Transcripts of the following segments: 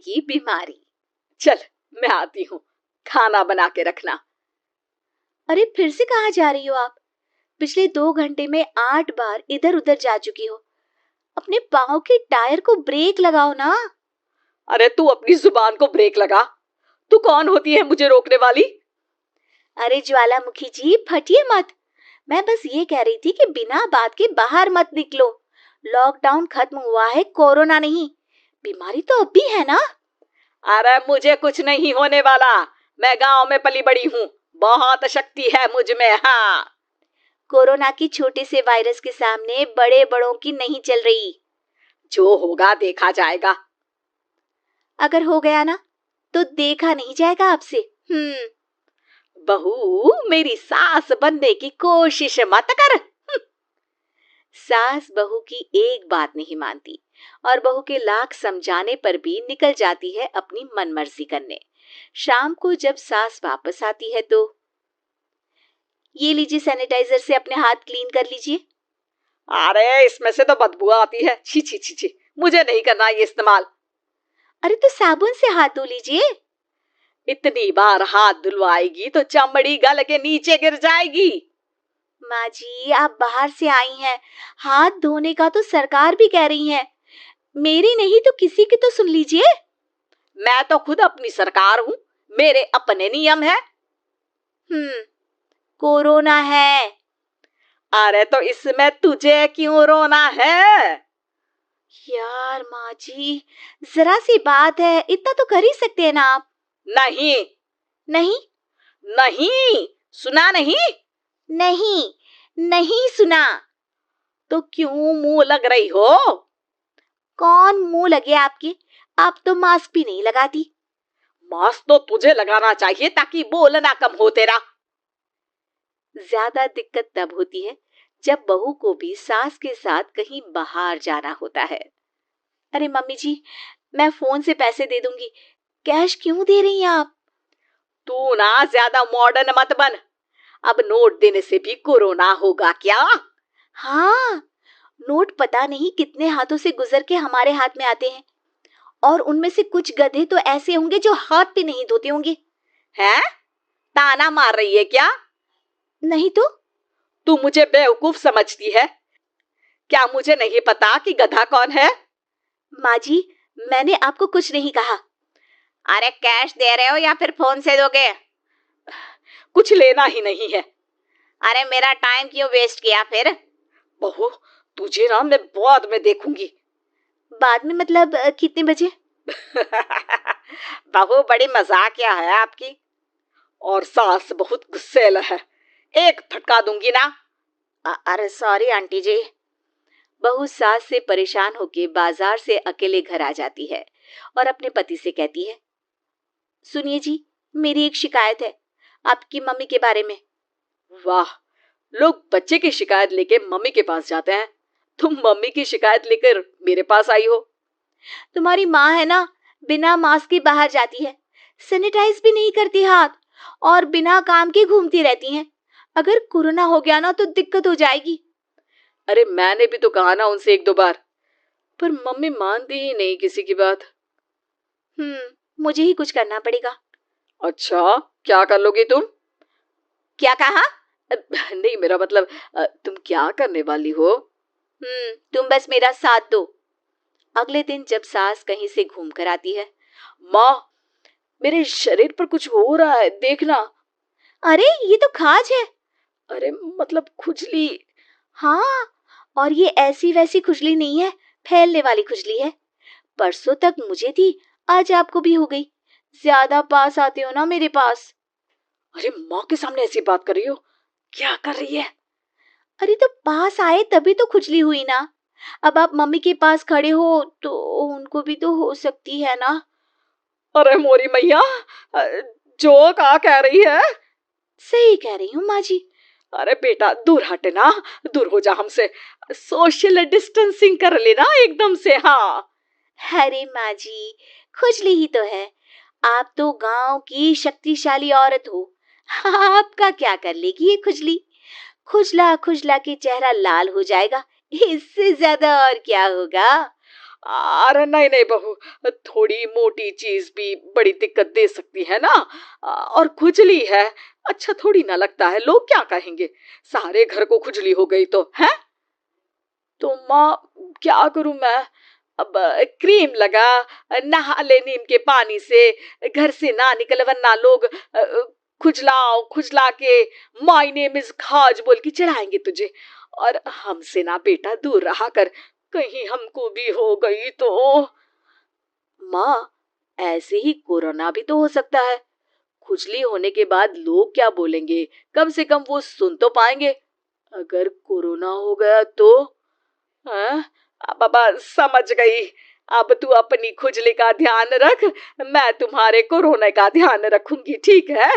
की बीमारी। चल मैं आती हूँ, खाना बना के रखना। अरे फिर से कहाँ जा रही हो आप? पिछले 2 घंटे में 8 बार इधर उधर जा चुकी हो। अपने पाँव के टायर को ब्रेक लगाओ ना। अरे तू अपनी जुबान को ब्रेक लगा। तू कौन होती है मुझे रोकने वाली? अरे ज्वालामुखी जी फटिए मत। मैं बस ये कह रही थी कि बिना बात के बाहर मत निकलो। लॉकडाउन खत्म हुआ है, कोरोना नहीं। बीमारी तो अब भी है ना। अरे मुझे कुछ नहीं होने वाला। मैं गांव में पली बड़ी हूँ, बहुत शक्ति है मुझ में। हाँ, कोरोना की छोटे से वायरस के सामने बड़े बड़ों की नहीं चल रही। जो होगा देखा जाएगा। अगर हो गया ना तो देखा नहीं जाएगा आपसे। बहू मेरी सास बनने की कोशिश मत कर। सास बहू की एक बात नहीं मानती और बहू के लाख समझाने पर भी निकल जाती है अपनी मनमर्जी करने। शाम को जब सास वापस आती है तो ये लीजिए, सैनिटाइजर से अपने हाथ क्लीन कर लीजिए। अरे इसमें से तो बदबू आती है। छी छी छी छी, मुझे नहीं करना ये इस्तेमाल। अरे तो साबुन से हाथ धो लीजिए। इतनी बार हाथ धुलवाएगी तो चमड़ी गल के नीचे गिर जाएगी। माँ जी आप बाहर से आई हैं, हाथ धोने का तो सरकार भी कह रही है। मेरी नहीं तो किसी की तो सुन लीजिए। मैं तो खुद अपनी सरकार हूँ, मेरे अपने नियम है। कोरोना है। अरे तो इसमें तुझे क्यों रोना है? यार माँ जी जरा सी बात है, इतना तो कर ही सकते हैं ना आप। नहीं नहीं नहीं, सुना नहीं? नहीं नहीं सुना। तो क्यों मुंह लग रही हो? कौन मुंह लगे आपके? आप तो मास्क भी नहीं लगाती। मास्क तो तुझे लगाना चाहिए ताकि बोलना कम हो तेरा। ज्यादा दिक्कत तब होती है जब बहू को भी सास के साथ कहीं बाहर जाना होता है। अरे मम्मी जी मैं फोन से पैसे दे दूंगी, कैश क्यों दे रही हैं आप? तू ना ज्यादा मॉडर्न मत बन। अब नोट देने से भी कोरोना होगा क्या? हाँ, नोट पता नहीं कितने हाथों से गुजर के हमारे हाथ में आते हैं और उनमें से कुछ गधे तो ऐसे होंगे जो हाथ भी नहीं धोते होंगे। हैं? ताना मार रही है क्या? नहीं तो। तू मुझे बेवकूफ समझती है क्या? मुझे नहीं पता कि गधा कौन है। माँ जी मैंने आपको कुछ नहीं कहा। अरे कैश दे रहे हो या फिर फोन से दोगे? कुछ लेना ही नहीं है। अरे मेरा टाइम क्यों वेस्ट किया फिर? बहू तुझे ना मैं बाद में देखूंगी। बाद में मतलब कितने बजे? बहू बड़ी मजाकिया है आपकी। और सास बहुत गुस्सेल है, एक फटका दूंगी ना। अरे सॉरी आंटी जी। बहू सास से परेशान होके बाजार से अकेले घर आ जाती है और अपने पति से कहती है, सुनिए जी मेरी एक शिकायत है आपकी मम्मी के बारे में। वाह, लोग बच्चे की शिकायत लेके मम्मी के पास जाते हैं, तुम मम्मी की शिकायत लेकर मेरे पास आई हो। तुम्हारी माँ है ना, बिना मास्क के बाहर जाती है, सैनिटाइज भी नहीं करती हाथ और बिना काम के घूमती रहती हैं। अगर कोरोना हो गया ना तो दिक्कत हो जाएगी। अरे मैंने भी तो कहा ना उनसे 1-2 बार, पर मम्मी मानती ही नहीं किसी की बात। मुझे ही कुछ करना पड़ेगा। अच्छा क्या कर लोगी तुम? क्या कहा? नहीं मेरा मतलब तुम क्या करने वाली हो? तुम बस मेरा साथ दो। अगले दिन जब सास कहीं से घूम कर आती है, माँ मेरे शरीर पर कुछ हो रहा है देखना। अरे ये तो खाज है। अरे मतलब खुजली। हाँ, और ये ऐसी वैसी खुजली नहीं है, फैलने वाली खुजली है। परसों तक मुझे थी, आज आपको भी हो गई। ज्यादा पास आते हो ना मेरे पास। अरे माँ के सामने ऐसी बात कर रही हो? क्या कर रही है? अरे तो पास आए तभी तो खुजली हुई ना। अब आप मम्मी के पास खड़े हो तो उनको भी तो हो सकती है ना। अरे मोरी मैया, जो का कह रही है? सही कह रही हूँ माँ जी। अरे बेटा दूर हटना, दूर हो जा हमसे, सोशल डिस्टेंसिंग कर लेना एकदम से। हाँ अरे माँ जी खुजली ही तो है, आप तो गांव की शक्तिशाली औरत हो, आपका क्या कर लेगी ये खुजली? खुजला खुजला के चेहरा लाल हो जाएगा, इससे ज्यादा और क्या होगा? अरे नहीं नहीं बहू, थोड़ी मोटी चीज भी बड़ी दिक्कत दे सकती है ना। और खुजली है, अच्छा थोड़ी ना लगता है, लोग क्या कहेंगे, सारे घर को खुजली हो गई तो है। तो माँ क्या करूं मैं, अब क्रीम लगा, नहा ले नीम के पानी से, घर से ना निकल वरना लोग खुजलाओ खुजला के माय नेम इज खाज बोल के चढ़ाएंगे तुझे। और हमसे ना बेटा दूर रहा कर, कहीं हमको भी हो गई तो। माँ, ऐसे ही कोरोना भी तो हो सकता है, खुजली होने के बाद लोग क्या बोलेंगे, कम से कम वो सुन तो पाएंगे। अगर कोरोना हो गया तो। हाँ, बाबा समझ गई, अब तू अपनी खुजली का ध्यान रख, मैं तुम्हारे कोरोना का ध्यान रखूंगी, ठीक है।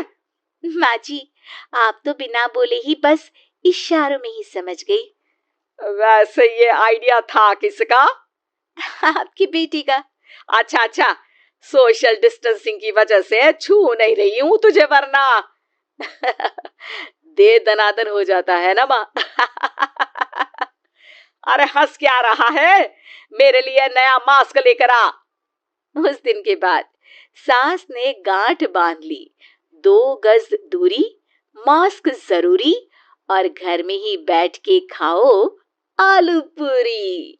माँ जी, आप तो बिना बोले ही बस इशारों में ही समझ गई। वैसे ये आइडिया था किसका? आपकी बेटी का। अच्छा अच्छा, सोशल डिस्टेंसिंग की वजह से छू नहीं रही हूं तुझे वरना दे दनादन हो जाता है ना माँ। अरे हंस क्या रहा है, मेरे लिए नया मास्क लेकर आ। उस दिन के बाद सास ने गांठ बांध ली, 2 गज दूरी, मास्क जरूरी, और घर में ही बैठ के खाओ आलू पूरी।